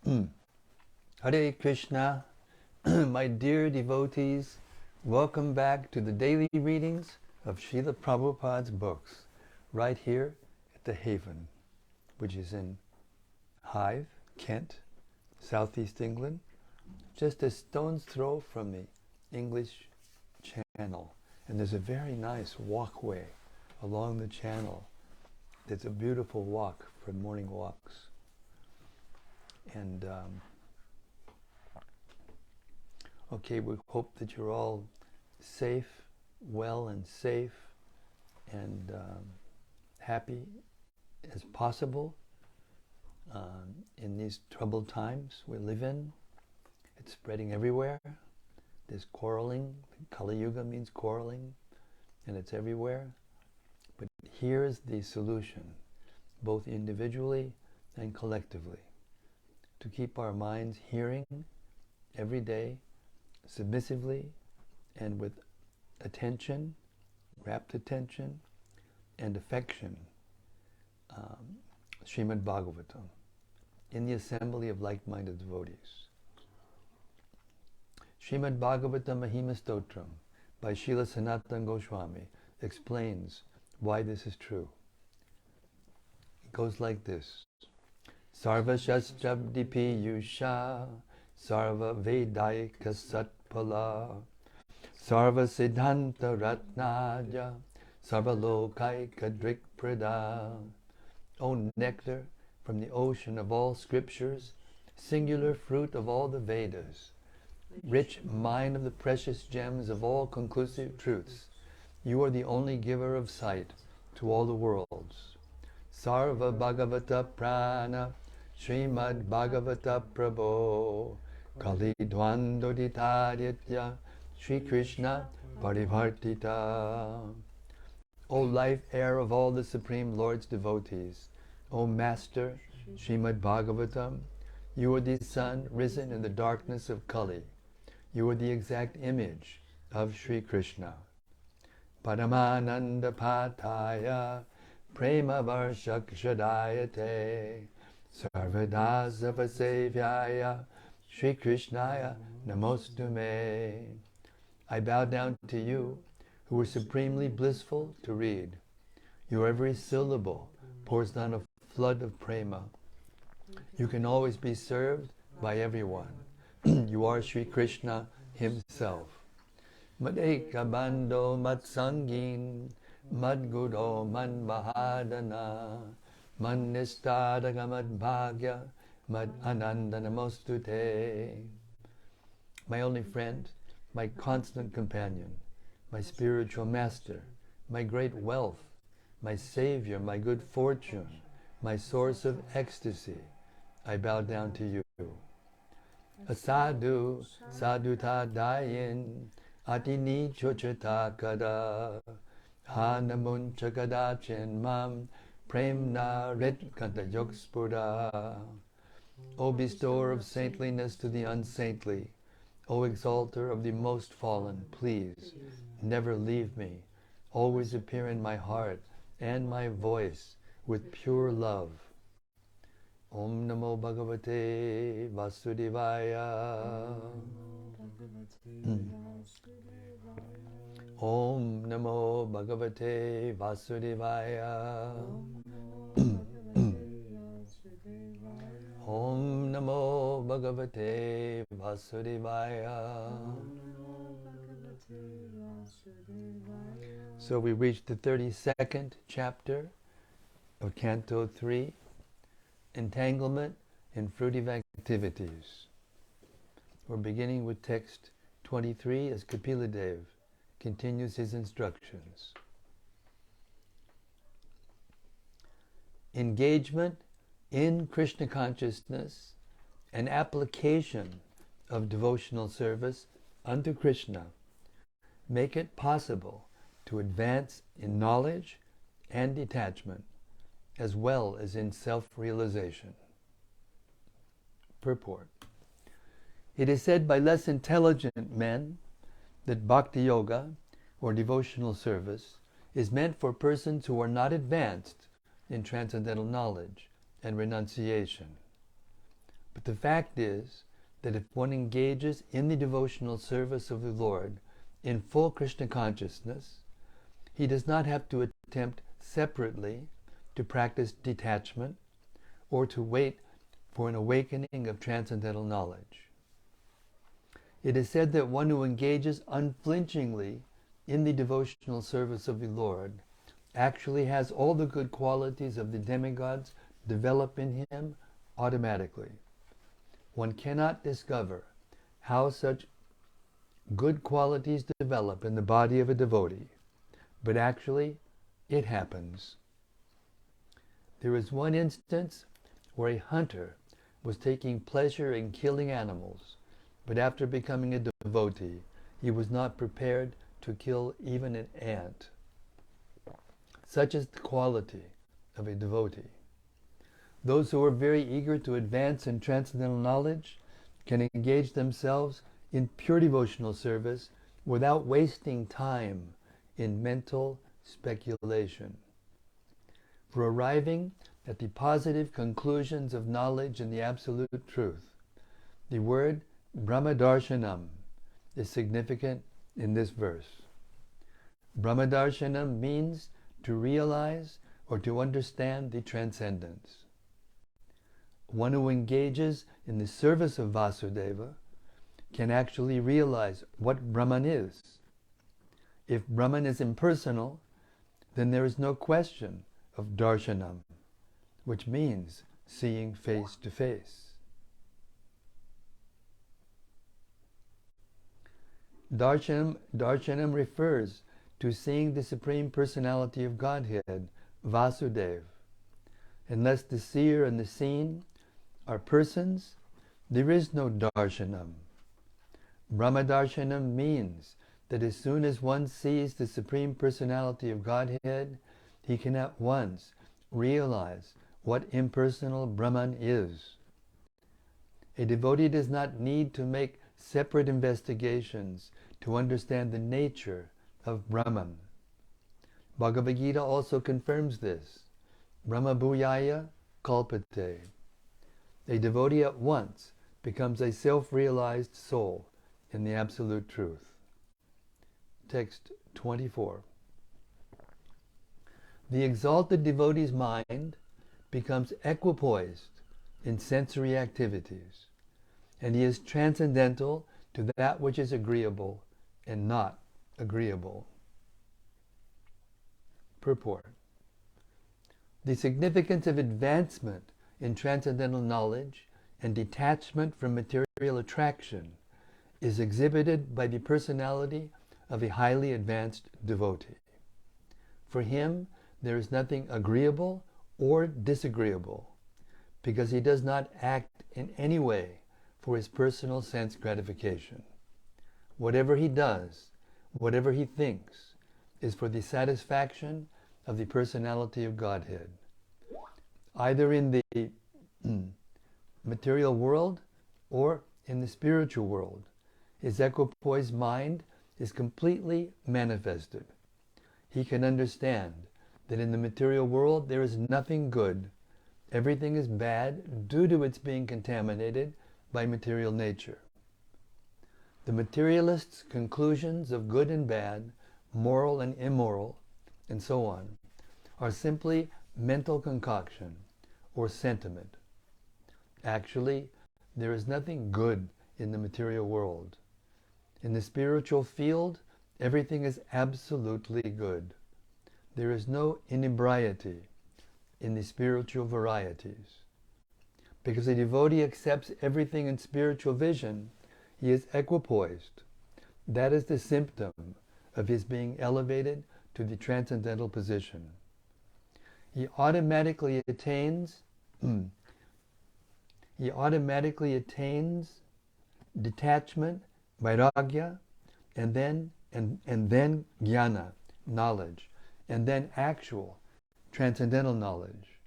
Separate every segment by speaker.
Speaker 1: Hare Krishna, my dear devotees, welcome back to the daily readings of Srila Prabhupada's books, right here at the Haven, which is in Hythe, Kent, southeast England, just a stone's throw from the English Channel. And there's a very nice walkway along the channel. It's a beautiful walk for morning walks. And okay, we hope that you're all safe, well and safe, and happy as possible in these troubled times we live in. It's spreading everywhere. There's quarreling. Kali Yuga means quarreling, and it's everywhere. But here's the solution, both individually and collectively, to keep our minds hearing every day, submissively and with attention, rapt attention and affection, Śrīmad-Bhāgavatam, in the assembly of like-minded devotees. Śrīmad-Bhāgavatam Mahima Stotram by Srila Sanatana Goswami explains why this is true. It goes like this. Sarva Shastrabdi Piyusha Sarva Vedaika Satpala Sarva Siddhanta Ratnaja Sarva Lokaika Drikprada. O nectar from the ocean of all scriptures, singular fruit of all the Vedas, rich mine of the precious gems of all conclusive truths, you are the only giver of sight to all the worlds. Sarva Bhagavata Purāṇa Śrīmad-Bhāgavata Prabho Kali Dvandoditaditya Shri Krishna Parivartita. O life air of all the Supreme Lord's devotees, O Master Śrīmad-Bhāgavatam, you are the sun risen in the darkness of Kali. You are the exact image of Shri Krishna. Paramananda Pataya Prema Varshakshadayate Sarvada Savasevyaya Shri Krishnaya Namostume. I bow down to you, who are supremely blissful to read. Your every syllable pours down a flood of prema. You can always be served by everyone. You are Shri Krishna himself. Madeka Bando Matsangin Madguro Man Mahadana Man Nistadaka Mad Bhagya Mad Ananda Namostute. My only friend, my constant companion, my spiritual master, my great wealth, my savior, my good fortune, my source of ecstasy, I bow down to you. Asadu Saduta Dayin Atini Chochata Kada Hanamun Chakada Chenmam Premna Ret Kanta Yogspura. O bestower of saintliness to the unsaintly, O exalter of the most fallen, please, never leave me. Always appear in my heart and my voice with pure love. Om Namo Bhagavate Vasudevaya. Om Namo Bhagavate Vasudevaya. Om Namo Bhagavate Vasudevaya. So we reached the 32nd chapter of Canto 3, Entanglement in Fruitive Activities. We're beginning with text 23 as Kapila Dev continues his instructions. Engagement in Krishna consciousness and application of devotional service unto Krishna make it possible to advance in knowledge and detachment, as well as in self-realization. Purport. It is said by less intelligent men that bhakti yoga, or devotional service, is meant for persons who are not advanced in transcendental knowledge and renunciation. But the fact is that if one engages in the devotional service of the Lord in full Krishna consciousness, he does not have to attempt separately to practice detachment or to wait for an awakening of transcendental knowledge. It is said that one who engages unflinchingly in the devotional service of the Lord actually has all the good qualities of the demigods develop in him automatically. One cannot discover how such good qualities develop in the body of a devotee, but actually it happens. There is one instance where a hunter was taking pleasure in killing animals, but after becoming a devotee, he was not prepared to kill even an ant. Such is the quality of a devotee. Those who are very eager to advance in transcendental knowledge can engage themselves in pure devotional service without wasting time in mental speculation. For arriving at the positive conclusions of knowledge and the absolute truth, the word Brahmadarsanam is significant in this verse. Brahmadarsanam means to realize or to understand the transcendence. One who engages in the service of Vasudeva can actually realize what Brahman is. If Brahman is impersonal, then there is no question of darshanam, which means seeing face to face. Darshanam refers to seeing the Supreme Personality of Godhead, Vasudeva. Unless the seer and the seen are persons, there is no darshanam. Brahmadarshanam means that as soon as one sees the Supreme Personality of Godhead, he can at once realize what impersonal Brahman is. A devotee does not need to make separate investigations to understand the nature of Brahman. Bhagavad-Gita also confirms this. Brahma bhuyaya kalpate. A devotee at once becomes a self-realized soul in the absolute truth. Text 24. The exalted devotee's mind becomes equipoised in sensory activities, and he is transcendental to that which is agreeable and not agreeable. Purport. The significance of advancement in transcendental knowledge and detachment from material attraction is exhibited by the personality of a highly advanced devotee. For him, there is nothing agreeable or disagreeable, because he does not act in any way for his personal sense gratification. Whatever he does, whatever he thinks, is for the satisfaction of the personality of Godhead. Either in the material world or in the spiritual world, his equipoised mind is completely manifested. He can understand that in the material world there is nothing good. Everything is bad due to its being contaminated by material nature. The materialist's conclusions of good and bad, moral and immoral, and so on, are simply mental concoction or sentiment. Actually, there is nothing good in the material world. In the spiritual field, everything is absolutely good. There is no inebriety in the spiritual varieties. Because a devotee accepts everything in spiritual vision, he is equipoised. That is the symptom of his being elevated to the transcendental position. He automatically attains detachment, vairagya, and then jnana, knowledge, and then actual transcendental knowledge.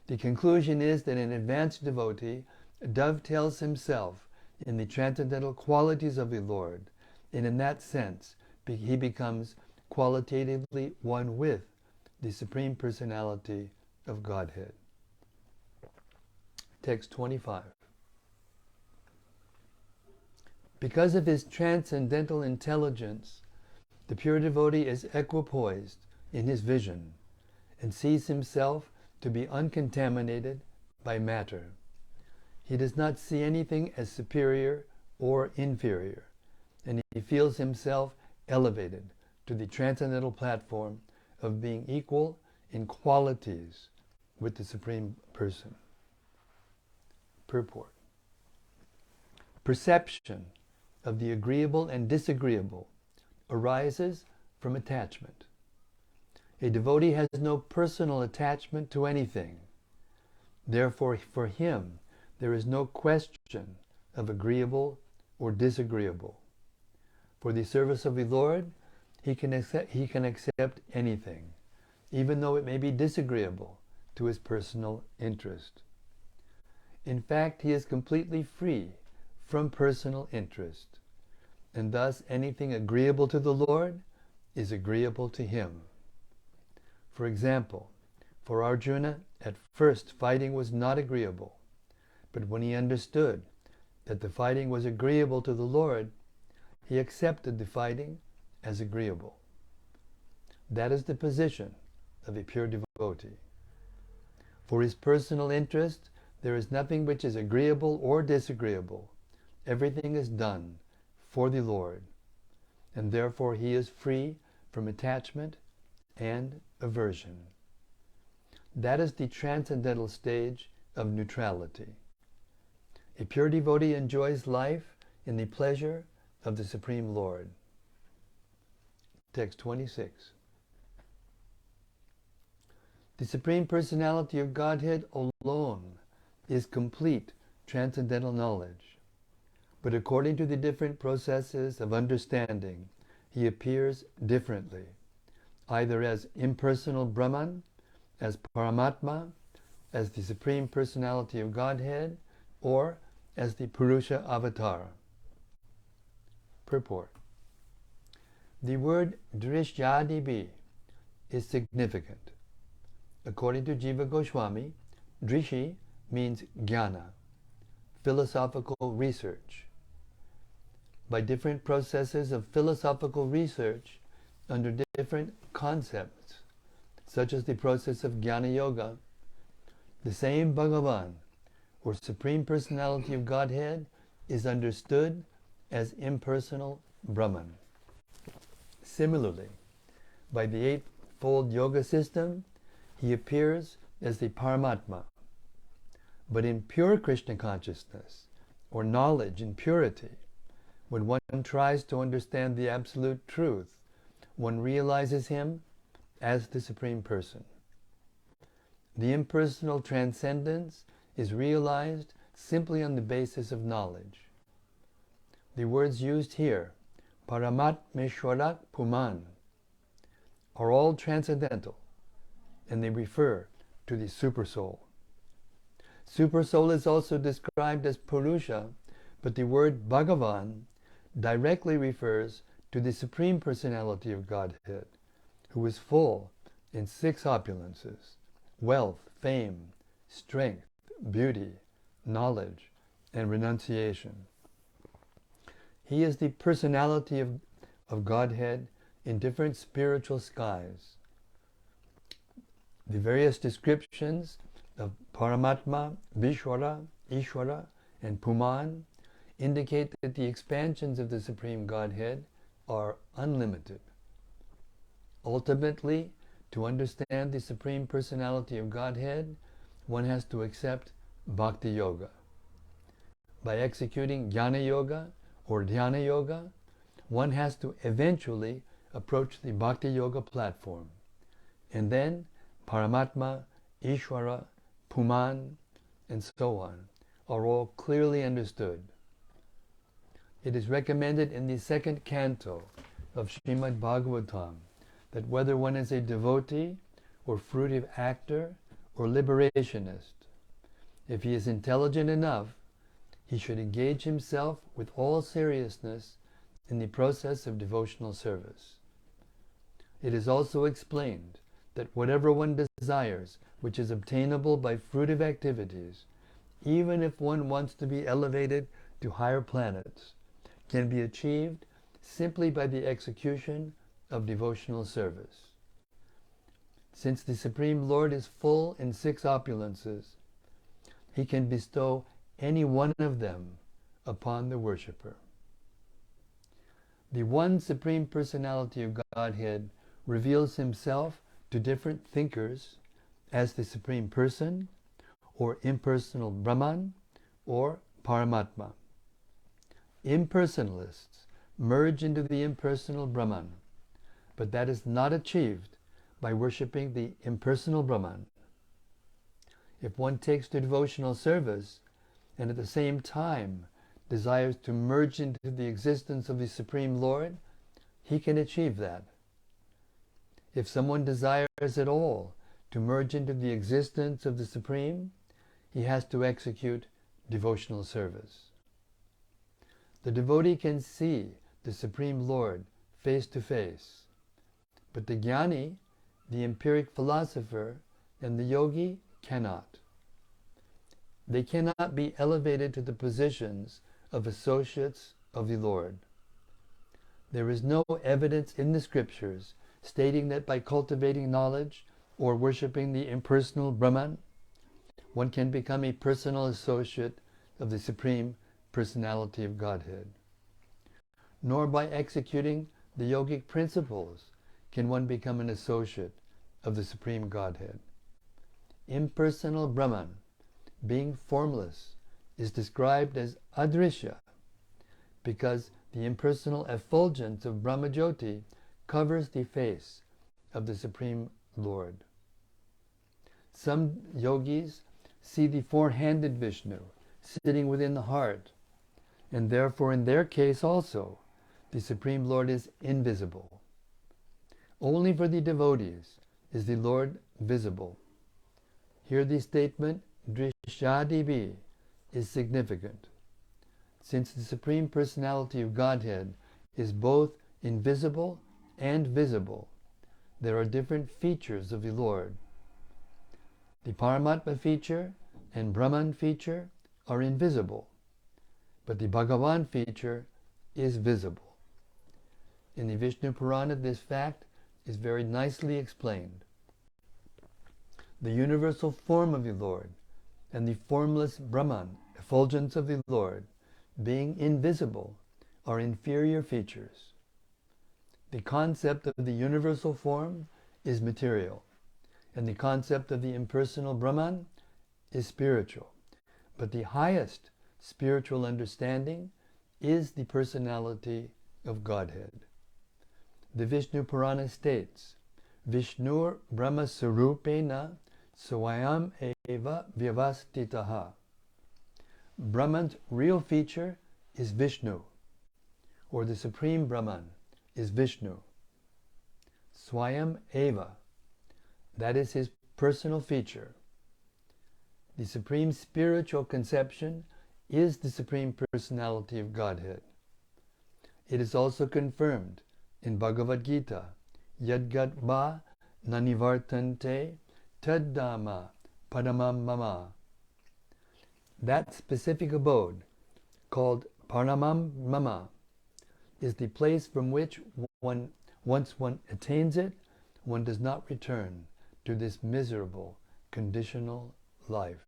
Speaker 1: The conclusion is that an advanced devotee dovetails himself in the transcendental qualities of the Lord, and in that sense he becomes qualitatively one with the Supreme Personality of Godhead. Text 25. Because of his transcendental intelligence, the pure devotee is equipoised in his vision and sees himself to be uncontaminated by matter. He does not see anything as superior or inferior, and he feels himself elevated to the transcendental platform of being equal in qualities with the Supreme Person. Purport. Perception of the agreeable and disagreeable arises from attachment. A devotee has no personal attachment to anything. Therefore, for him, there is no question of agreeable or disagreeable. For the service of the Lord, he can accept anything, even though it may be disagreeable to his personal interest. In fact, he is completely free from personal interest, and thus anything agreeable to the Lord is agreeable to him. For example, for Arjuna, at first fighting was not agreeable, but when he understood that the fighting was agreeable to the Lord, he accepted the fighting as agreeable. That is the position of a pure devotee. For his personal interest, there is nothing which is agreeable or disagreeable. Everything is done for the Lord, and therefore he is free from attachment and aversion. That is the transcendental stage of neutrality. A pure devotee enjoys life in the pleasure of the Supreme Lord. Text 26. The Supreme Personality of Godhead alone is complete transcendental knowledge, but according to the different processes of understanding, he appears differently, either as impersonal Brahman, as Paramatma, as the Supreme Personality of Godhead, or as the Purusha Avatar. Purport. The word Drishyadibi is significant. According to Jiva Goswami, Drishi means jnana, philosophical research. By different processes of philosophical research under different concepts, such as the process of Jnana Yoga, the same Bhagavan, or Supreme Personality of Godhead, is understood as impersonal Brahman. Similarly, by the eightfold yoga system, he appears as the Paramatma. But in pure Krishna consciousness, or knowledge in purity, when one tries to understand the absolute truth, one realizes him as the Supreme Person. The impersonal transcendence is realized simply on the basis of knowledge. The words used here, Paramatmeshwarak Puman, are all transcendental, and they refer to the Supersoul. Supersoul is also described as Purusha, but the word Bhagavan directly refers to the Supreme Personality of Godhead, who is full in 6 opulences: wealth, fame, strength, beauty, knowledge, and renunciation. He is the personality of Godhead in different spiritual skies. The various descriptions of Paramatma, Vishwara, Ishwara, and Puman indicate that the expansions of the Supreme Godhead are unlimited. Ultimately, to understand the Supreme Personality of Godhead, one has to accept Bhakti Yoga. By executing Jnana Yoga or Dhyana Yoga, one has to eventually approach the Bhakti Yoga platform. And then Paramatma, Ishwara, Puman, and so on are all clearly understood. It is recommended in the 2nd canto of Śrīmad-Bhāgavatam that whether one is a devotee or fruitive actor or liberationist, if he is intelligent enough, he should engage himself with all seriousness in the process of devotional service. It is also explained that whatever one desires, which is obtainable by fruitive activities, even if one wants to be elevated to higher planets, can be achieved simply by the execution of devotional service. Since the Supreme Lord is full in 6 opulences, he can bestow any one of them upon the worshipper. The one Supreme Personality of Godhead reveals himself to different thinkers as the Supreme Person, or impersonal Brahman, or Paramatma. Impersonalists merge into the impersonal Brahman, but that is not achieved by worshipping the impersonal Brahman. If one takes to devotional service and at the same time desires to merge into the existence of the Supreme Lord, he can achieve that. If someone desires at all to merge into the existence of the Supreme, he has to execute devotional service. The devotee can see the Supreme Lord face to face, but the jnani, the empiric philosopher, and the yogi cannot. They cannot be elevated to the positions of associates of the Lord. There is no evidence in the scriptures stating that by cultivating knowledge or worshipping the impersonal Brahman, one can become a personal associate of the Supreme Personality of Godhead. Nor by executing the yogic principles can one become an associate of the Supreme Godhead. Impersonal Brahman, being formless, is described as adrishya because the impersonal effulgence of Brahmajyoti covers the face of the Supreme Lord. Some yogis see the four-handed Vishnu sitting within the heart, and therefore in their case also the Supreme Lord is invisible. Only for the devotees is the Lord visible. Here the statement Drishyadibi is significant. Since the Supreme Personality of Godhead is both invisible and visible, there are different features of the Lord. The Paramatma feature and Brahman feature are invisible, but the Bhagavan feature is visible. In the Vishnu Purāṇa, this fact is very nicely explained. The universal form of the Lord and the formless Brahman, effulgence of the Lord, being invisible, are inferior features. The concept of the universal form is material, and the concept of the impersonal Brahman is spiritual. But the highest spiritual understanding is the personality of Godhead. The Vishnu Purāṇa states, Vishnur Brahma Sarupena Swayam Eva Vyavastitaha. Brahman's real feature is Vishnu, or the Supreme Brahman is Vishnu. Swayam Eva, that is his personal feature. The Supreme Spiritual Conception is the Supreme Personality of Godhead. It is also confirmed in Bhagavad-Gita, Yadgatva Nanivartante Taddama Paramam Mama. That specific abode, called Paramam Mama, is the place from which once one attains it, one does not return to this miserable, conditional life.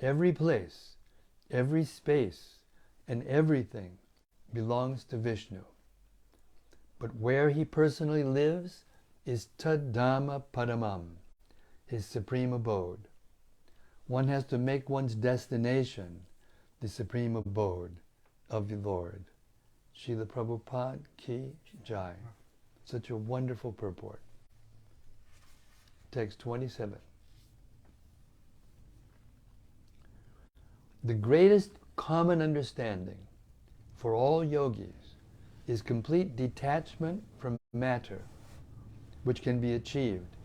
Speaker 1: Every place, every space, and everything belongs to Vishnu. But where he personally lives is Taddama Paramam, his supreme abode. One has to make one's destination the supreme abode of the Lord. Srila Prabhupada Ki Jai. Such a wonderful purport. Text 27. The greatest common understanding for all yogis is complete detachment from matter, which can be achieved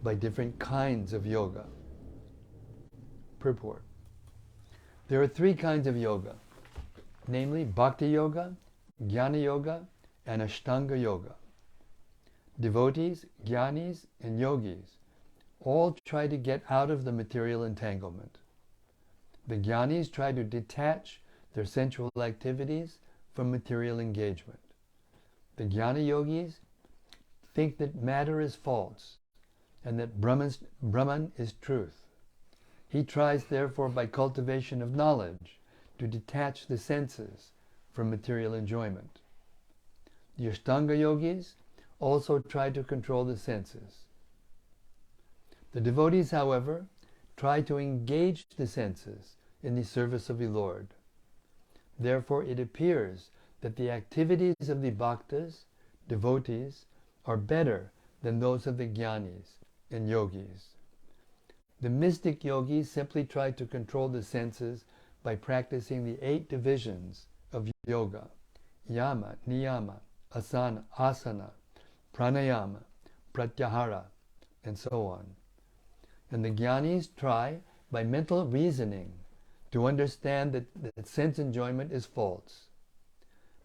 Speaker 1: by different kinds of yoga. Purport. There are 3 kinds of yoga, namely Bhakti Yoga, Jnana Yoga, and Ashtanga Yoga. Devotees, jnanis, and yogis all try to get out of the material entanglement. The jnanis try to detach their sensual activities from material engagement. The Jnana Yogis think that matter is false and that Brahman is truth. He tries, therefore, by cultivation of knowledge, to detach the senses from material enjoyment. The Ashtanga Yogis also try to control the senses. The devotees, however, try to engage the senses in the service of the Lord. Therefore, it appears that the activities of the bhaktas, devotees, are better than those of the jnanis and yogis. The mystic yogis simply try to control the senses by practicing the 8 divisions of yoga: yama, niyama, asana, pranayama, pratyahara, and so on. And the jnanis try, by mental reasoning, to understand that sense enjoyment is false.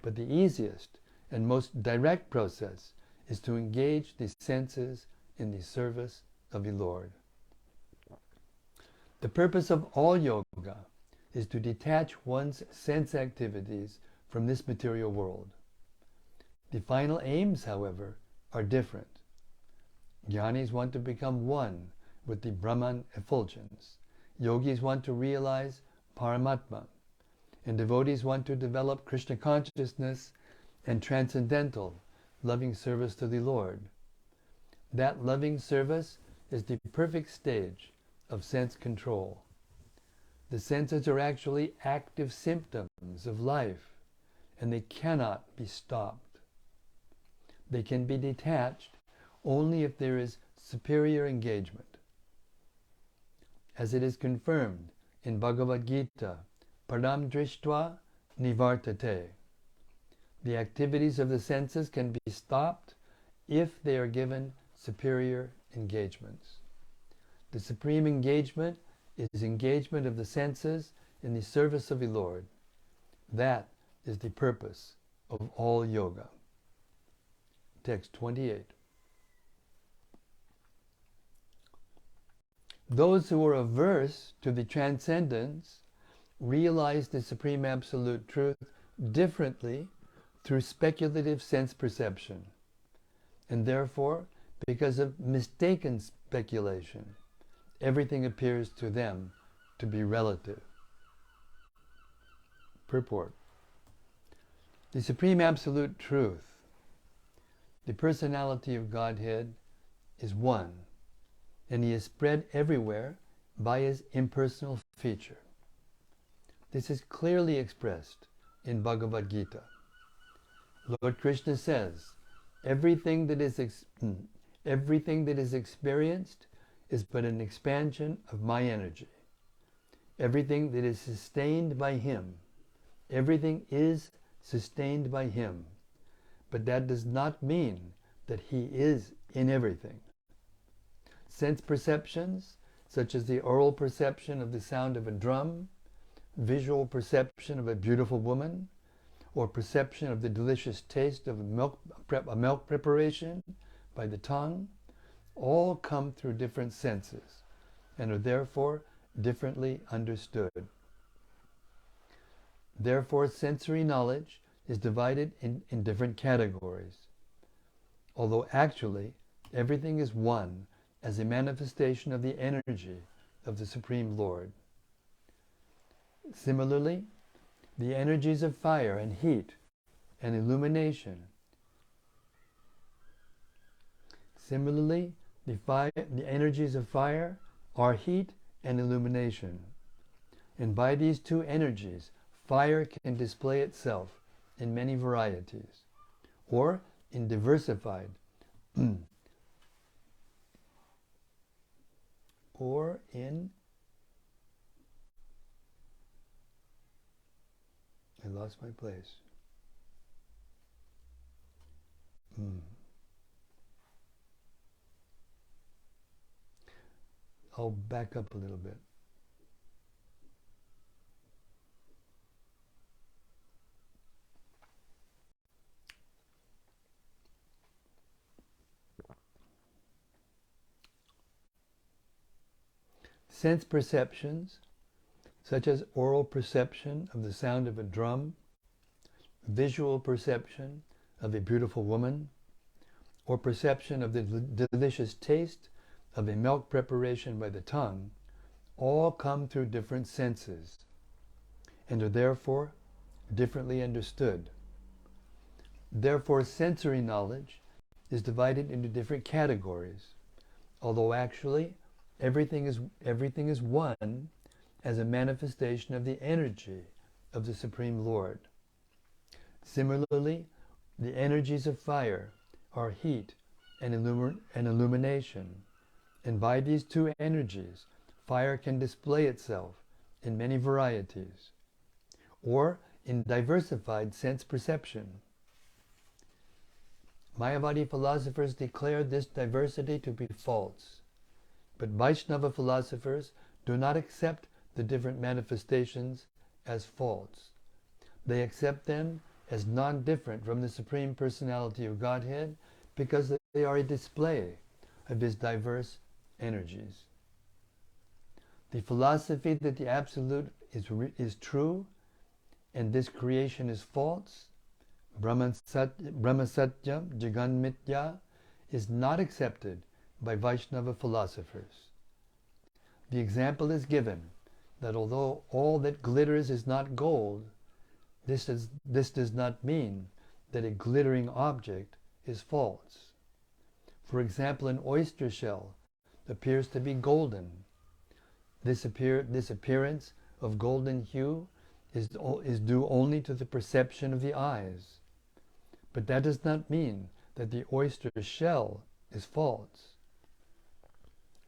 Speaker 1: But the easiest and most direct process is to engage the senses in the service of the Lord. The purpose of all yoga is to detach one's sense activities from this material world. The final aims, however, are different. Jnanis want to become one with the Brahman effulgence. Yogis want to realize Paramatma. And devotees want to develop Krishna consciousness and transcendental loving service to the Lord. That loving service is the perfect stage of sense control. The senses are actually active symptoms of life, and they cannot be stopped. They can be detached only if there is superior engagement. As it is confirmed in Bhagavad-Gita, Param drishtva nivartate. The activities of the senses can be stopped if they are given superior engagements. The supreme engagement is engagement of the senses in the service of the Lord. That is the purpose of all yoga. Text 28. Those who are averse to the transcendence realize the Supreme Absolute Truth differently through speculative sense perception. And therefore, because of mistaken speculation, everything appears to them to be relative. Purport. The Supreme Absolute Truth, the personality of Godhead, is one, and He is spread everywhere by His impersonal feature. This is clearly expressed in Bhagavad-Gita. Lord Krishna says, everything that is experienced is but an expansion of my energy. Everything that is sustained by Him, everything is sustained by Him. But that does not mean that He is in everything. Sense perceptions, such as the oral perception of the sound of a drum, visual perception of a beautiful woman, or perception of the delicious taste of a milk preparation by the tongue, all come through different senses and are therefore differently understood. Therefore, sensory knowledge is divided in different categories, although actually everything is one as a manifestation of the energy of the Supreme Lord. Similarly, the energies of fire and heat and illumination. Similarly, the energies of fire are heat and illumination. And by these two energies, fire can display itself in many varieties, or in diversified, or in, I lost my place. I'll back up a little bit. Sense perceptions such as oral perception of the sound of a drum, visual perception of a beautiful woman, or perception of the delicious taste of a milk preparation by the tongue, all come through different senses and are therefore differently understood. Therefore, sensory knowledge is divided into different categories, although actually everything is one as a manifestation of the energy of the Supreme Lord. Similarly, the energies of fire are heat and illumination, and by these two energies, fire can display itself in many varieties, or in diversified sense perception. Mayavadi philosophers declare this diversity to be false, but Vaishnava philosophers do not accept the different manifestations as false. They accept them as non-different from the Supreme Personality of Godhead because they are a display of His diverse energies. The philosophy that the Absolute is true and this creation is false, Brahma Satya, Jagan Mithya, is not accepted by Vaishnava philosophers. The example is given that although all that glitters is not gold, this does not mean that a glittering object is false. For example, an oyster shell appears to be golden. This appearance of golden hue is due only to the perception of the eyes. But that does not mean that the oyster shell is false.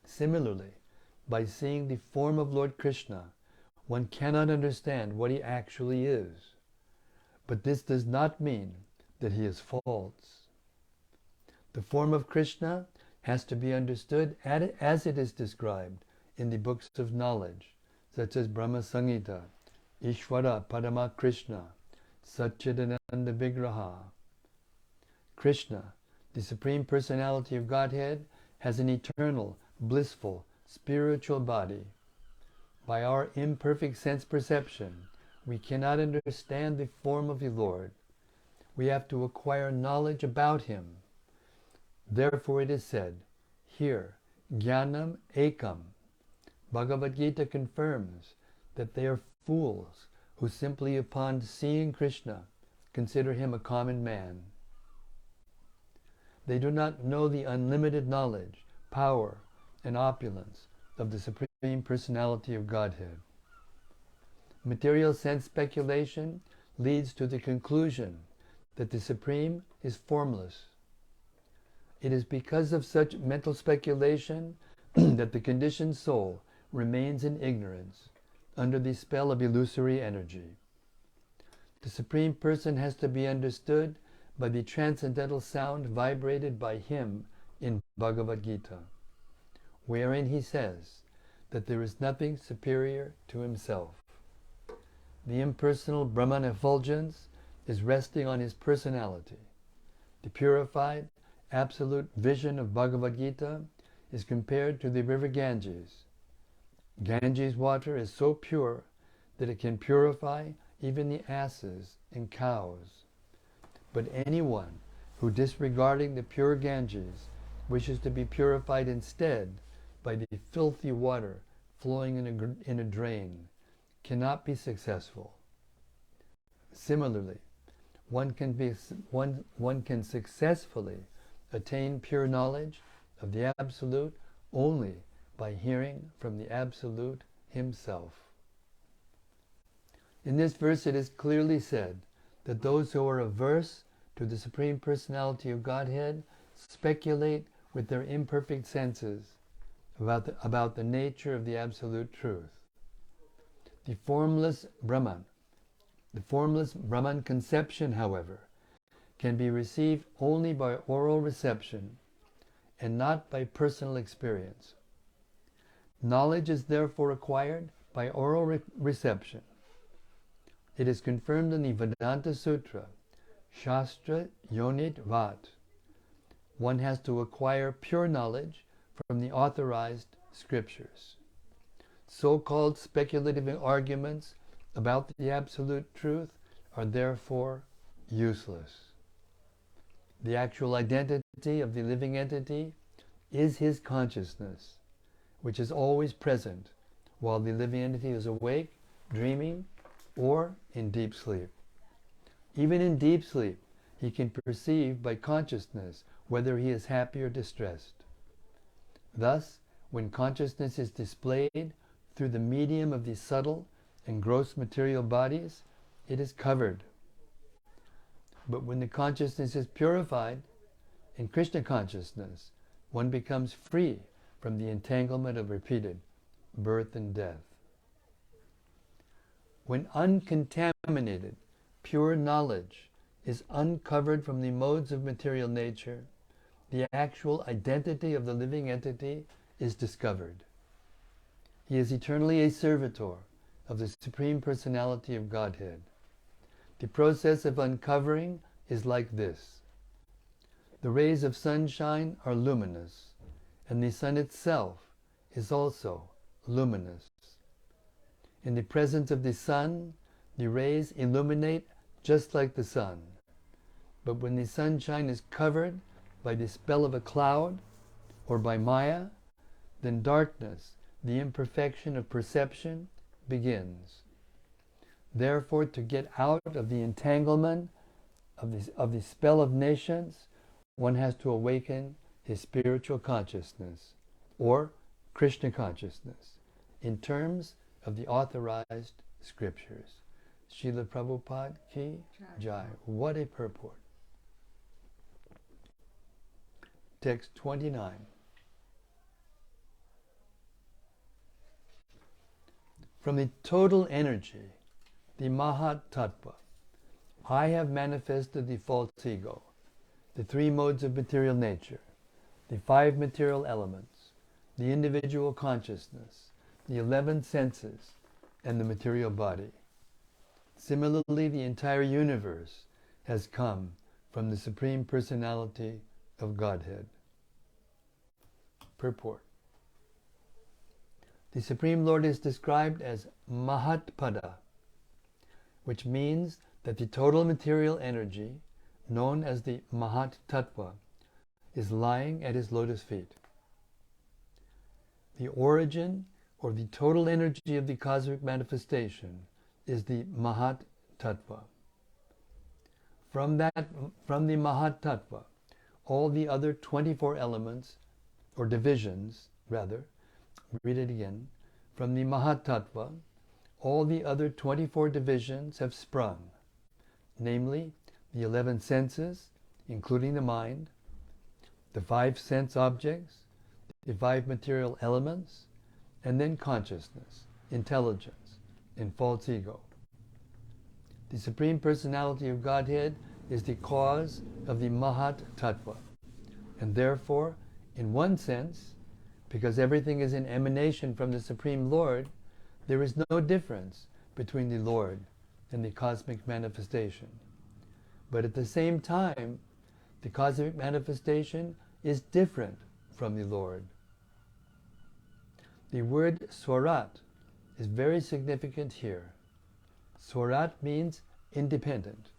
Speaker 1: Similarly, by seeing the form of Lord Krishna, one cannot understand what He actually is. But this does not mean that He is false. The form of Krishna has to be understood as it is described in the books of knowledge, such as Brahma Samhita, Ishvara Parama Krishna, Satchidananda Vigraha. Krishna, the Supreme Personality of Godhead, has an eternal, blissful, spiritual body. By our imperfect sense perception, we cannot understand the form of the Lord. We have to acquire knowledge about Him. Therefore it is said, here, Jnanam Ekam. Bhagavad-Gita confirms that they are fools who simply upon seeing Krishna consider Him a common man. They do not know the unlimited knowledge, power, and opulence of the Supreme Personality of Godhead. Material sense speculation leads to the conclusion that the Supreme is formless. It is because of such mental speculation that the conditioned soul remains in ignorance, under the spell of illusory energy. The Supreme Person has to be understood by the transcendental sound vibrated by Him in Bhagavad-Gita, wherein He says that there is nothing superior to Himself. The impersonal Brahman effulgence is resting on His personality. The purified, absolute vision of Bhagavad-Gita is compared to the river Ganges. Ganges water is so pure that it can purify even the asses and cows. But anyone who, disregarding the pure Ganges, wishes to be purified instead by the filthy water flowing in a drain, cannot be successful. Similarly, one can successfully attain pure knowledge of the Absolute only by hearing from the Absolute Himself. In this verse it is clearly said that those who are averse to the Supreme Personality of Godhead speculate with their imperfect senses about the nature of the Absolute Truth. The formless Brahman conception, however, can be received only by oral reception and not by personal experience. Knowledge is therefore acquired by oral reception. It is confirmed in the Vedanta Sutra, Shastra Yonit Vat. One has to acquire pure knowledge from the authorized scriptures. So-called speculative arguments about the absolute truth are therefore useless. The actual identity of the living entity is his consciousness, which is always present while the living entity is awake, dreaming, or in deep sleep. Even in deep sleep, he can perceive by consciousness whether he is happy or distressed. Thus, when consciousness is displayed through the medium of these subtle and gross material bodies, it is covered. But when the consciousness is purified, in Krishna consciousness, one becomes free from the entanglement of repeated birth and death. When uncontaminated, pure knowledge is uncovered from the modes of material nature, the actual identity of the living entity is discovered. He is eternally a servitor of the Supreme Personality of Godhead. The process of uncovering is like this. The rays of sunshine are luminous, and the sun itself is also luminous. In the presence of the sun, the rays illuminate just like the sun. But when the sunshine is covered by the spell of a cloud or by Maya, then darkness, the imperfection of perception, begins. Therefore, to get out of the entanglement of the spell of nations, one has to awaken his spiritual consciousness, or Krishna consciousness, in terms of the authorized scriptures. Srila Prabhupada ki jai. What a purport. Text 29. From the total energy, the Mahat Tattva, I have manifested the false ego, the three modes of material nature, the five material elements, the individual consciousness, the 11 senses, and the material body. Similarly, the entire universe has come from the Supreme Personality of Godhead. Purport. The Supreme Lord is described as Mahatpada, which means that the total material energy, known as the Mahat Tattva, is lying at his lotus feet. The origin or the total energy of the cosmic manifestation is the Mahat Tattva. From the Mahat Tattva, all the other 24 elements, or divisions, rather, read it again, from the Mahat Tattva, all the other 24 divisions have sprung, namely the 11 senses, including the mind, the 5 sense objects, the 5 material elements, and then consciousness, intelligence, and false ego. The Supreme Personality of Godhead is the cause of the Mahat Tattva, and therefore, in one sense, because everything is an emanation from the Supreme Lord, there is no difference between the Lord and the cosmic manifestation. But at the same time, the cosmic manifestation is different from the Lord. The word Swarat is very significant here. Swarat means independent.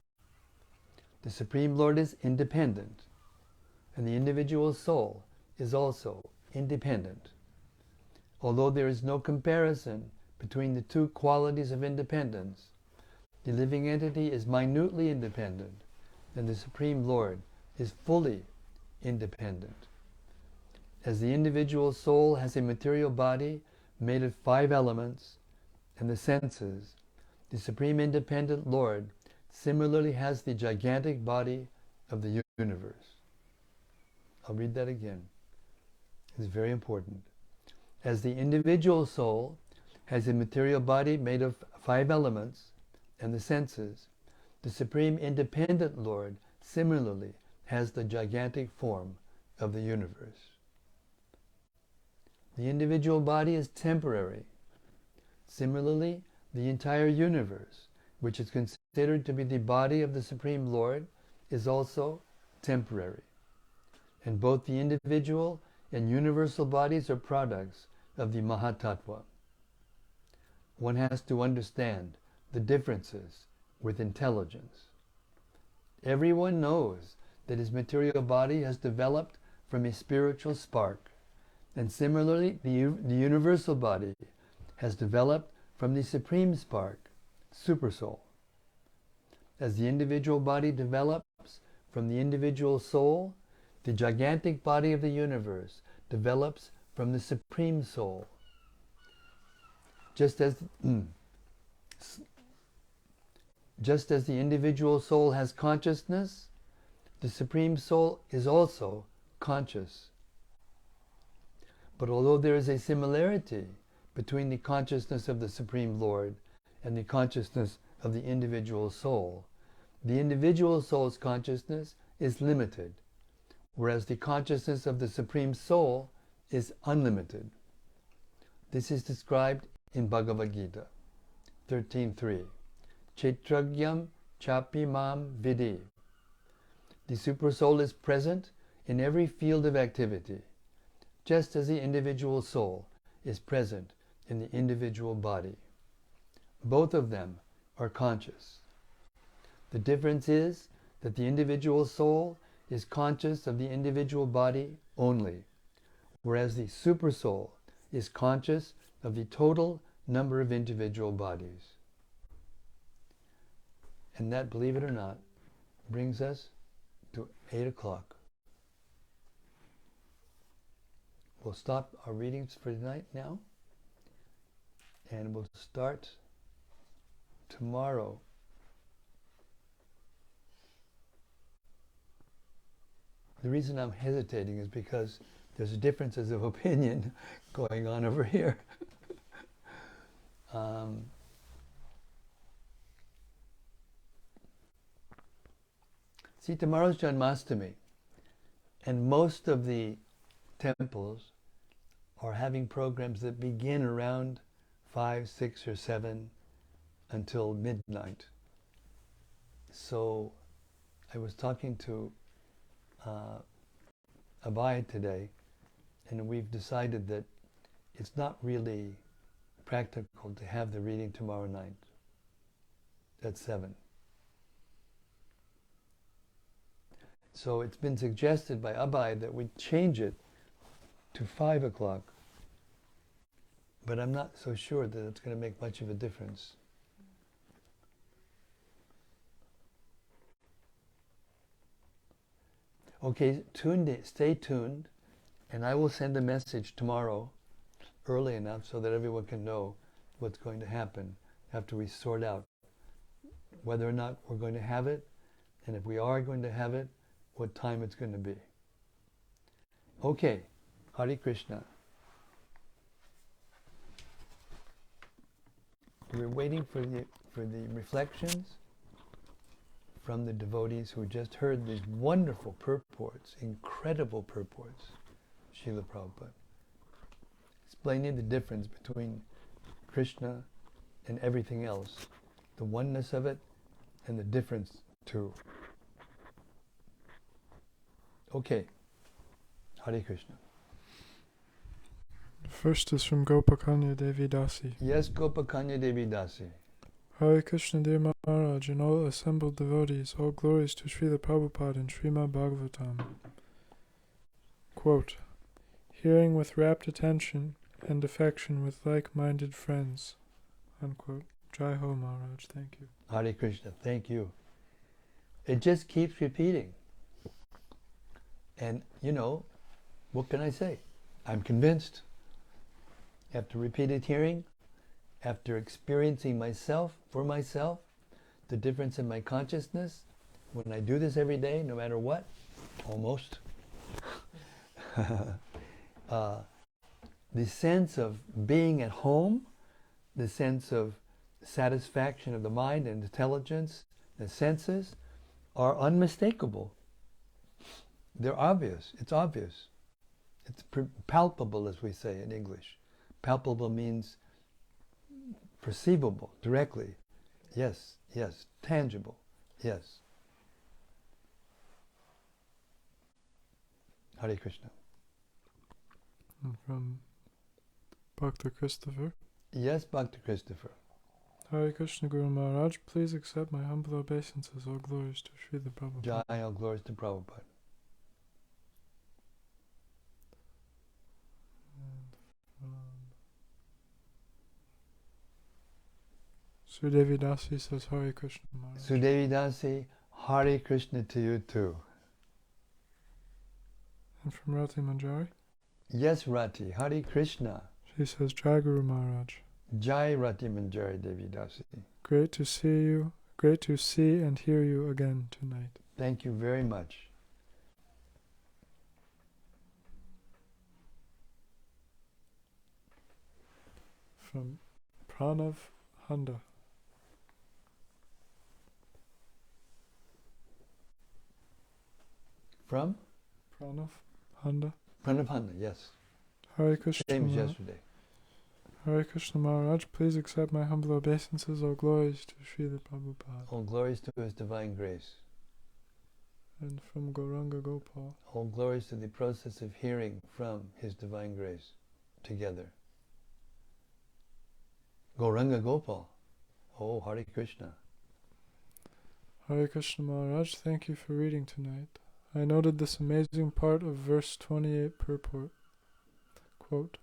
Speaker 1: The Supreme Lord is independent, and the individual soul is also independent. Although there is no comparison between the two qualities of independence, the living entity is minutely independent, and the Supreme Lord is fully independent. As the individual soul has a material body made of 5 elements and the senses, the Supreme Independent Lord similarly has the gigantic body of the universe. I'll read that again. It's very important. As the individual soul has a material body made of 5 elements and the senses, the Supreme Independent Lord similarly has the gigantic form of the universe. The individual body is temporary. Similarly, the entire universe, which is considered to be the body of the Supreme Lord, is also temporary. And both the individual and universal bodies are products of the Mahatattva. one has to understand the differences with intelligence. Everyone knows that his material body has developed from a spiritual spark, and similarly the universal body has developed from the supreme spark, supersoul. As the individual body develops from the individual soul, the gigantic body of the universe develops from the supreme soul. Just as the individual soul has consciousness, the supreme soul is also conscious. But although there is a similarity between the consciousness of the Supreme Lord and the consciousness of the individual soul, the individual soul's consciousness is limited, whereas the consciousness of the Supreme Soul is unlimited. This is described in Bhagavad-Gita 13.3. Chetragyam chapi mam vidi. The Supersoul is present in every field of activity, just as the individual soul is present in the individual body. Both of them are conscious. The difference is that the individual soul is conscious of the individual body only, whereas the Supersoul is conscious of the total number of individual bodies. And that, believe it or not, brings us to 8 o'clock. We'll stop our readings for tonight now, and we'll start tomorrow. The reason I'm hesitating is because there's differences of opinion going on over here. See, tomorrow's Janmashtami, and most of the temples are having programs that begin around 5, 6, or 7 until midnight. So I was talking to Abhay today, and we've decided that it's not really practical to have the reading tomorrow night at 7. So it's been suggested by Abhay that we change it to 5 o'clock, but I'm not so sure that it's going to make much of a difference. Okay, stay tuned, and I will send a message tomorrow early enough so that everyone can know what's going to happen after we sort out whether or not we're going to have it, and if we are going to have it, what time it's going to be. Okay, Hare Krishna. We're waiting for the reflections from the devotees who just heard these wonderful purports, incredible purports, Srila Prabhupada, explaining the difference between Krishna and everything else, the oneness of it and the difference too. Okay, Hare Krishna.
Speaker 2: First is from Gopakanya Devi Dasi.
Speaker 1: Yes, Gopakanya Devi Dasi.
Speaker 2: Hare Krishna, dear Maharaj, and all assembled devotees, all glories to Srila Prabhupada and Śrīmad-Bhāgavatam. Quote, hearing with rapt attention and affection with like-minded friends. Unquote. Jai Ho, Maharaj. Thank you.
Speaker 1: Hare Krishna. Thank you. It just keeps repeating. And, you know, what can I say? I'm convinced. After repeated hearing, after experiencing for myself, the difference in my consciousness, when I do this every day, no matter what, almost, the sense of being at home, the sense of satisfaction of the mind and intelligence, the senses, are unmistakable. They're obvious. It's obvious. It's palpable, as we say in English. Palpable means perceivable, directly. Yes, yes. Tangible. Yes. Hare Krishna.
Speaker 2: And from Bhakta Christopher.
Speaker 1: Yes, Bhakti Christopher.
Speaker 2: Hare Krishna Guru Maharaj, please accept my humble obeisances. All glories to Srila Prabhupada.
Speaker 1: Jai, all glories to Prabhupada.
Speaker 2: Sudevi Dasi says Hare Krishna Maharaj.
Speaker 1: Sudevi Dasi, Hare Krishna to you too.
Speaker 2: And from Rati Manjari,
Speaker 1: Yes, Rati, Hare Krishna.
Speaker 2: she says Jai Guru Maharaj.
Speaker 1: Jai Rati Manjari Devi Dasi.
Speaker 2: Great to see you, great to see and hear you again tonight.
Speaker 1: Thank you very much.
Speaker 2: From Pranav Handa.
Speaker 1: From?
Speaker 2: Pranav Handa.
Speaker 1: Pranabhanda, yes.
Speaker 2: Hare Krishna.
Speaker 1: Same as yesterday.
Speaker 2: Hare Krishna Maharaj, please accept my humble obeisances. All glories to Srila Prabhupada.
Speaker 1: All glories to His divine grace.
Speaker 2: And from Gauranga Gopal.
Speaker 1: All glories to the process of hearing from His divine grace together. Gauranga Gopal. Oh, Hare Krishna.
Speaker 2: Hare Krishna Maharaj, thank you for reading tonight. I noted this amazing part of verse 28 purport. Quote,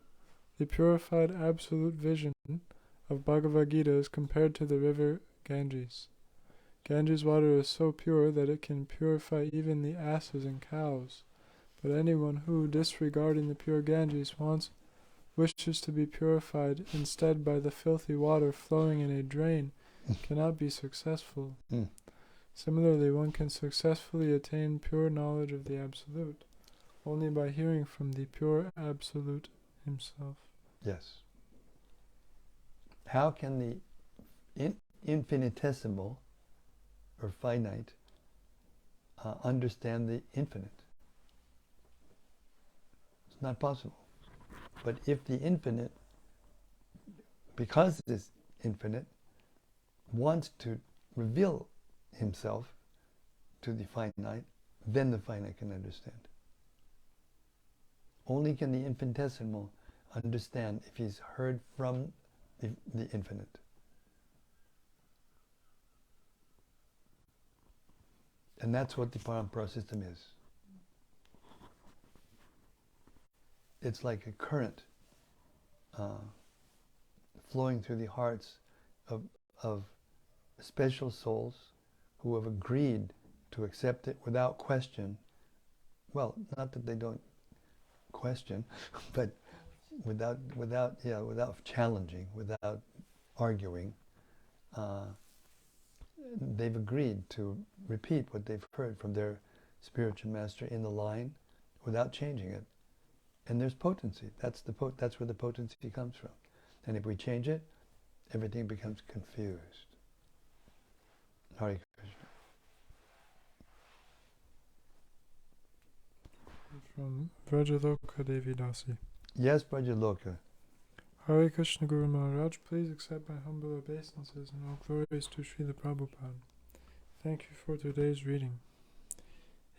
Speaker 2: the purified absolute vision of Bhagavad-Gita is compared to the river Ganges. Ganges water is so pure that it can purify even the asses and cows. But anyone who, disregarding the pure Ganges, wishes to be purified instead by the filthy water flowing in a drain cannot be successful. Similarly, one can successfully attain pure knowledge of the Absolute only by hearing from the pure Absolute Himself.
Speaker 1: Yes. How can the infinitesimal or finite understand the infinite? It's not possible. But if the infinite, because it's infinite, wants to reveal Himself to the finite, then the finite can understand. Only can the infinitesimal understand if he's heard from the infinite. And that's what the Parampara System is. It's like a current flowing through the hearts of special souls who have agreed to accept it without question. Well, not that they don't question, but without challenging, without arguing. They've agreed to repeat what they've heard from their spiritual master in the line without changing it. And there's potency. That's where the potency comes from. And if we change it, everything becomes confused. Hare Krishna.
Speaker 2: From Vrajaloka Devi Dasi.
Speaker 1: Yes, Brajaloka.
Speaker 2: Hare Krishna Guru Maharaj, please accept my humble obeisances and all glories to Srila Prabhupada. Thank you for today's reading.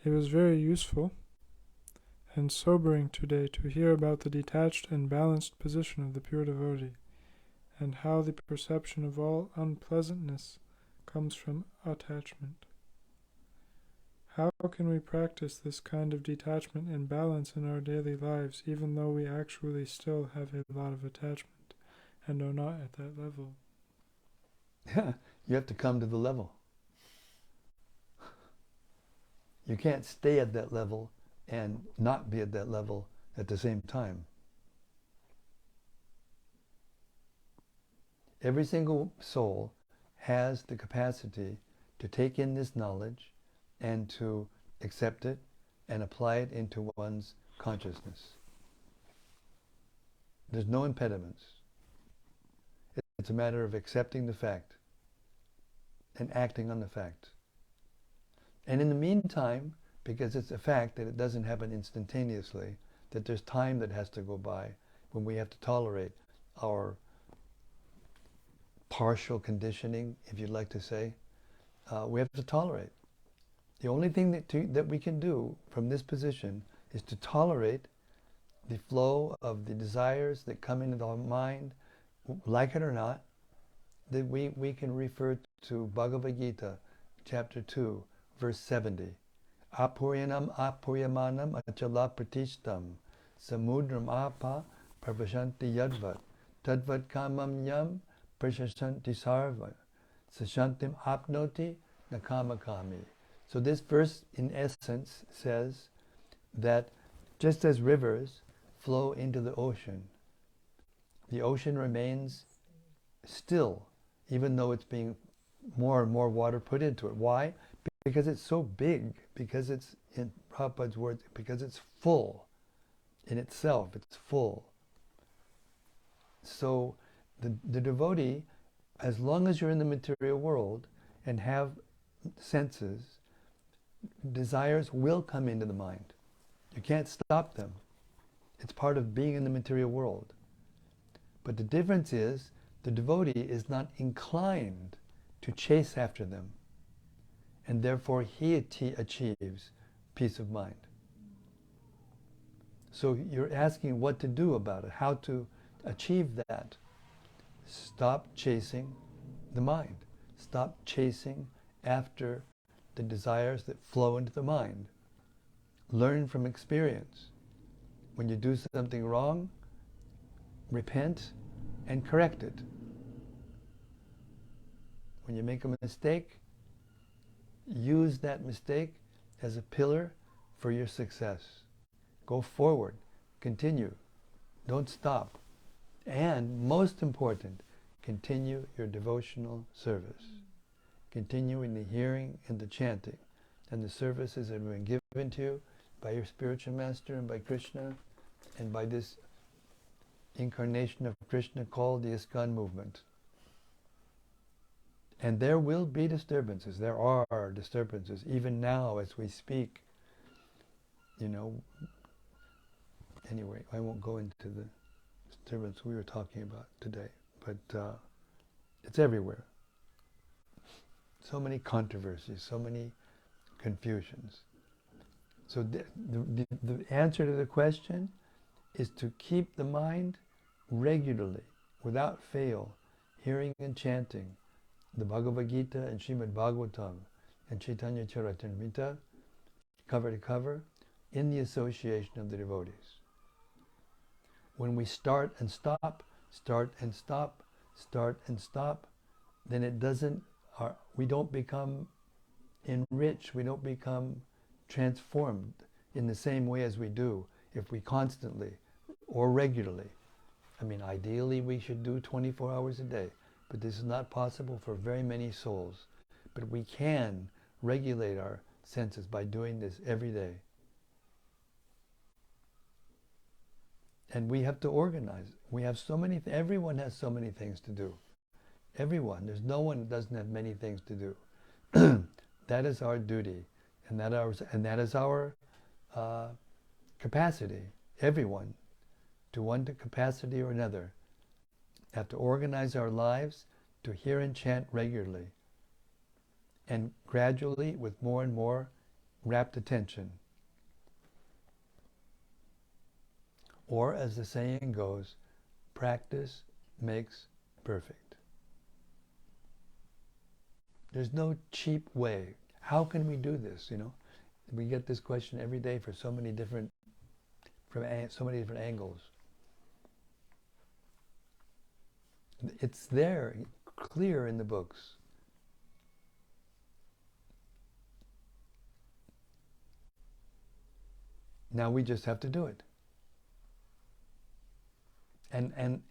Speaker 2: It was very useful and sobering today to hear about the detached and balanced position of the pure devotee, and how the perception of all unpleasantness comes from attachment. How can we practice this kind of detachment and balance in our daily lives, even though we actually still have a lot of attachment and are not at that level?
Speaker 1: Yeah, you have to come to the level. You can't stay at that level and not be at that level at the same time. Every single soul has the capacity to take in this knowledge and to accept it and apply it into one's consciousness. There's no impediments. It's a matter of accepting the fact and acting on the fact. And in the meantime, because it's a fact that it doesn't happen instantaneously, that there's time that has to go by when we have to tolerate our partial conditioning, if you'd like to say, we have to tolerate. The only thing that we can do from this position is to tolerate the flow of the desires that come into our mind like it or not, that we can refer to Bhagavad-Gita, chapter 2, verse 70. Apuryanam apuryamanam achala pratishtam samudram apa pravashanti yadvat tadvat kamam yam prashashanti sarva sashantim apnoti nakamakami. So this verse in essence says that just as rivers flow into the ocean remains still, even though it's being more and more water put into it. Why? Because it's so big, because it's, in Prabhupada's words, because it's full in itself, it's full. So the devotee, as long as you're in the material world and have senses, desires will come into the mind. You can't stop them. It's part of being in the material world. But the difference is, the devotee is not inclined to chase after them, and therefore he achieves peace of mind. So you're asking what to do about it, how to achieve that. Stop chasing the mind. Stop chasing after the desires that flow into the mind. Learn from experience. When you do something wrong, repent and correct it. When you make a mistake, use that mistake as a pillar for your success. Go forward, continue, don't stop. And most important, continue your devotional service. Continue in the hearing and the chanting and the services that have been given to you by your spiritual master and by Krishna and by this incarnation of Krishna called the ISKCON movement. And there will be disturbances. There are disturbances. Even now as we speak, anyway, I won't go into the disturbance we were talking about today, but it's everywhere. So many controversies, so many confusions. So the answer to the question is to keep the mind regularly, without fail, hearing and chanting the Bhagavad-Gita and Śrīmad-Bhāgavatam and Chaitanya Charitamrita, cover to cover, in the association of the devotees. When we start and stop, then it doesn't, we don't become enriched, we don't become transformed in the same way as we do if we constantly or regularly. I mean, ideally we should do 24 hours a day, but this is not possible for very many souls. But we can regulate our senses by doing this every day. And we have to organize. We have so many, everyone has so many things to do. Everyone. There's no one that doesn't have many things to do. That is our duty. And that is our capacity. Everyone, to one capacity or another, have to organize our lives to hear and chant regularly. And gradually, with more and more rapt attention. Or, as the saying goes, practice makes perfect. There's no cheap way. How can we do this, We get this question every day from so many different angles. It's there, clear in the books. Now we just have to do it. And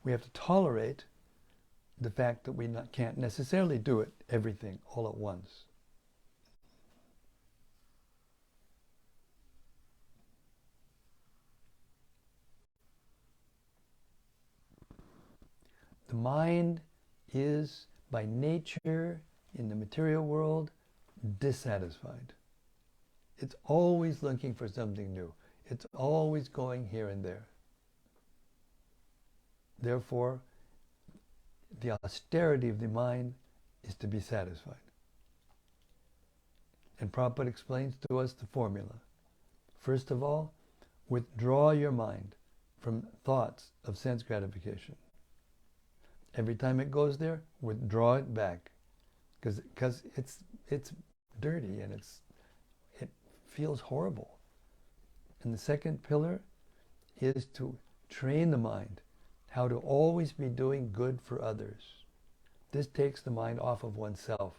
Speaker 1: we have to tolerate the fact that we can't necessarily do it, everything, all at once. The mind is, by nature, in the material world, dissatisfied. It's always looking for something new. It's always going here and there. Therefore, the austerity of the mind is to be satisfied. And Prabhupada explains to us the formula. First of all, withdraw your mind from thoughts of sense gratification. Every time it goes there, withdraw it back, because it's dirty and it feels horrible. And the second pillar is to train the mind how to always be doing good for others. This takes the mind off of oneself.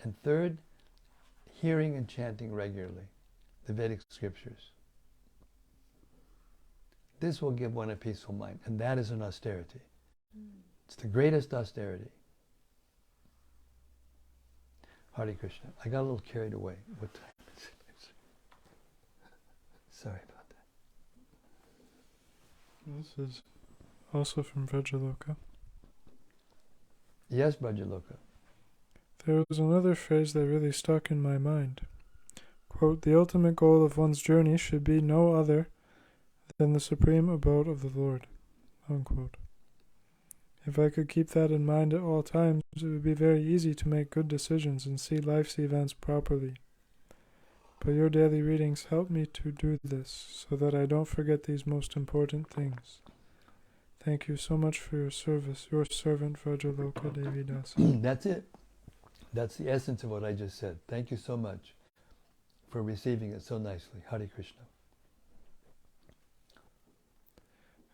Speaker 1: And third, hearing and chanting regularly the Vedic scriptures. This will give one a peaceful mind, and that is an austerity. It's the greatest austerity. Hare Krishna. I got a little carried away. What time is it? Sorry about that.
Speaker 2: This is also from Vrajaloka.
Speaker 1: Yes, Brajaloka.
Speaker 2: There was another phrase that really stuck in my mind. Quote, the ultimate goal of one's journey should be no other than the supreme abode of the Lord. Unquote. If I could keep that in mind at all times, it would be very easy to make good decisions and see life's events properly. But your daily readings help me to do this, so that I don't forget these most important things. Thank you so much for your service, your servant Vrajaloka Devi Dasa.
Speaker 1: That's it. That's the essence of what I just said. Thank you so much for receiving it so nicely. Hare Krishna.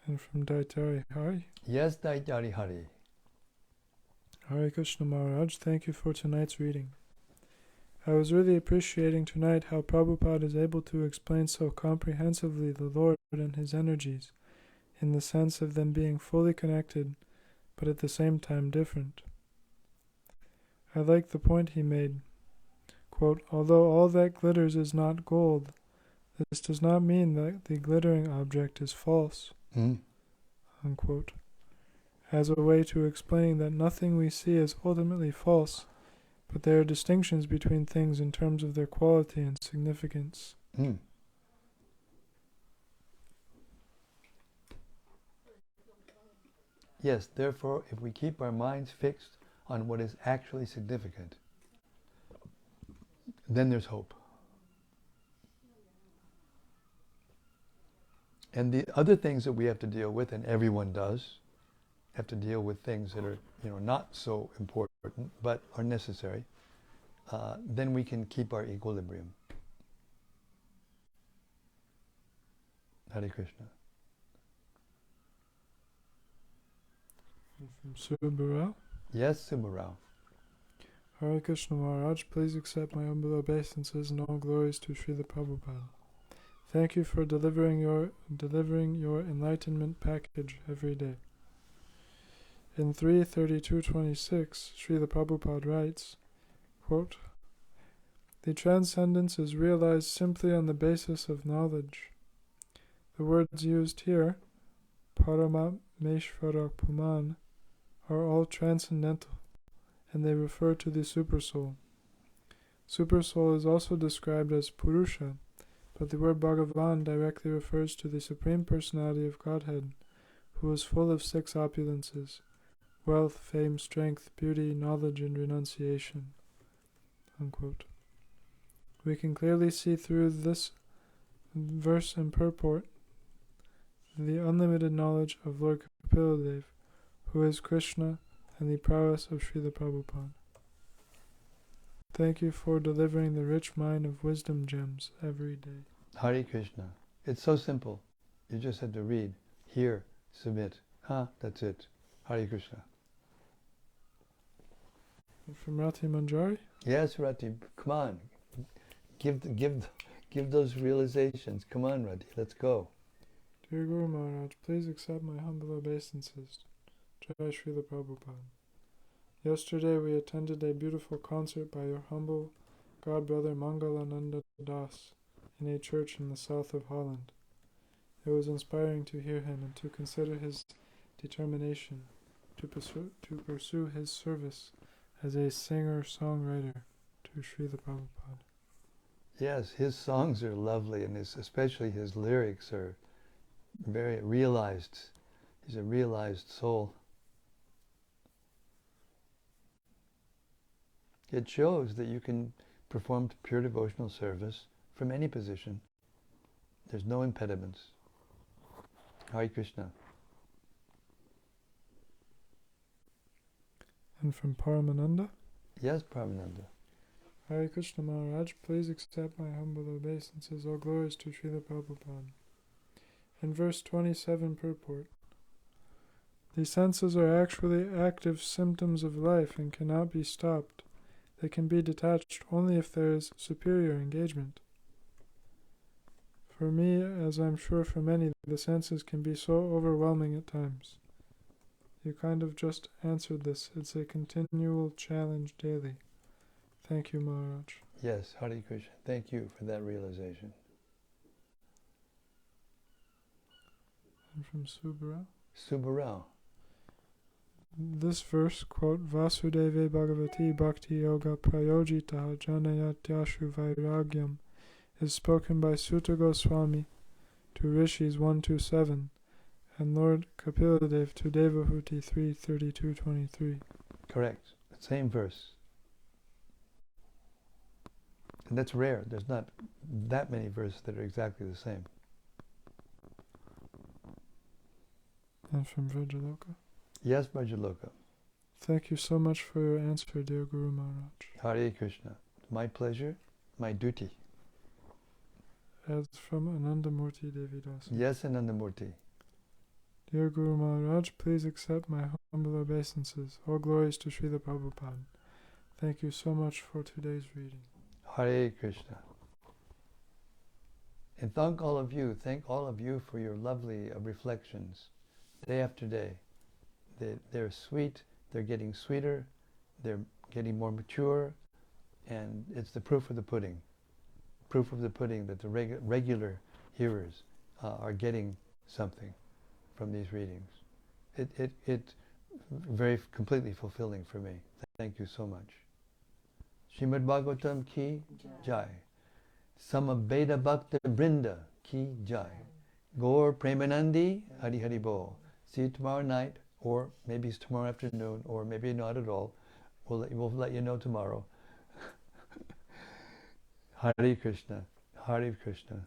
Speaker 2: And from Daitari Hari.
Speaker 1: Yes, Daitari Hari.
Speaker 2: Hare Krishna Maharaj, thank you for tonight's reading. I was really appreciating tonight how Prabhupada is able to explain so comprehensively the Lord and His energies, in the sense of them being fully connected, but at the same time different. I like the point he made. Quote, although all that glitters is not gold, this does not mean that the glittering object is false. Unquote. As a way to explaining that nothing we see is ultimately false, but there are distinctions between things in terms of their quality and significance.
Speaker 1: Yes, therefore, if we keep our minds fixed on what is actually significant, then there's hope. And the other things that we have to deal with, and everyone does, have to deal with things that are, not so important, but are necessary, then we can keep our equilibrium. Hare Krishna.
Speaker 2: From Subarao?
Speaker 1: Yes, Subarao.
Speaker 2: Hare Krishna Maharaj, please accept my humble obeisances and all glories to Srila Prabhupada. Thank you for delivering your enlightenment package every day. In 3:32:26, Srila Prabhupada writes, quote, the transcendence is realized simply on the basis of knowledge. The words used here, Parameshvara Puman, are all transcendental, and they refer to the Supersoul. Supersoul is also described as Purusha, but the word Bhagavan directly refers to the Supreme Personality of Godhead, who is full of 6 opulences: wealth, fame, strength, beauty, knowledge, and renunciation. Unquote. We can clearly see through this verse and purport the unlimited knowledge of Lord Kapiladev, who is Krishna, and the prowess of Srila Prabhupada. Thank you for delivering the rich mine of wisdom gems every day.
Speaker 1: Hare Krishna. It's so simple. You just have to read, hear, submit. That's it. Hare Krishna.
Speaker 2: And from Rati Manjari?
Speaker 1: Yes, Rati. Come on. Give those realizations. Come on, Rati. Let's go.
Speaker 2: Dear Guru Maharaj, please accept my humble obeisances. Jai Srila Prabhupada. Yesterday we attended a beautiful concert by your humble godbrother Mangalananda Das in a church in the south of Holland. It was inspiring to hear him and to consider his determination to pursue his service as a singer-songwriter to Srila Prabhupada.
Speaker 1: Yes, his songs are lovely, and especially his lyrics are very realized. He's a realized soul. It shows that you can perform pure devotional service from any position. There's no impediments. Hare Krishna.
Speaker 2: And from Paramananda.
Speaker 1: Yes, Brahmananda.
Speaker 2: Hare Krishna Maharaj, please accept my humble obeisances. All glories to Srila Prabhupada. In verse 27 purport, the senses are actually active symptoms of life and cannot be stopped. They can be detached only if there is superior engagement. For me, as I'm sure for many, the senses can be so overwhelming at times. You kind of just answered this. It's a continual challenge daily. Thank you, Maharaj.
Speaker 1: Yes, Hare Krishna. Thank you for that realization.
Speaker 2: And from Subara.
Speaker 1: Subarao.
Speaker 2: This verse, quote, Vasudeve Bhagavati Bhakti Yoga Prayojitaha Janayatyashu Vairagyam, is spoken by Sutta Goswami to Rishis 127 and Lord Kapiladev to Devahuti 3:32-23.
Speaker 1: Correct. Same verse. And that's rare. There's not that many verses that are exactly the same.
Speaker 2: And from Vrajaloka.
Speaker 1: Yes, Brajaloka.
Speaker 2: Thank you so much for your answer, dear Guru Maharaj.
Speaker 1: Hare Krishna. My pleasure, my duty.
Speaker 2: As from Anandamurti Devidasa.
Speaker 1: Yes, Anandamurti.
Speaker 2: Dear Guru Maharaj, please accept my humble obeisances. All glories to Srila Prabhupada. Thank you so much for today's reading.
Speaker 1: Hare Krishna. And thank all of you for your lovely reflections day after day. They're sweet, they're getting sweeter, they're getting more mature, and it's the proof of the pudding. Proof of the pudding that the regular hearers are getting something from these readings. It's very completely fulfilling for me. Thank you so much. Śrīmad-Bhāgavatam ki jai. Samaveda Bhakta Brinda ki jai. Gaur Premanandi Hari Hari Bol. See you tomorrow night, or maybe it's tomorrow afternoon, or maybe not at all. We'll let you know tomorrow. Hare Krishna. Hare Krishna.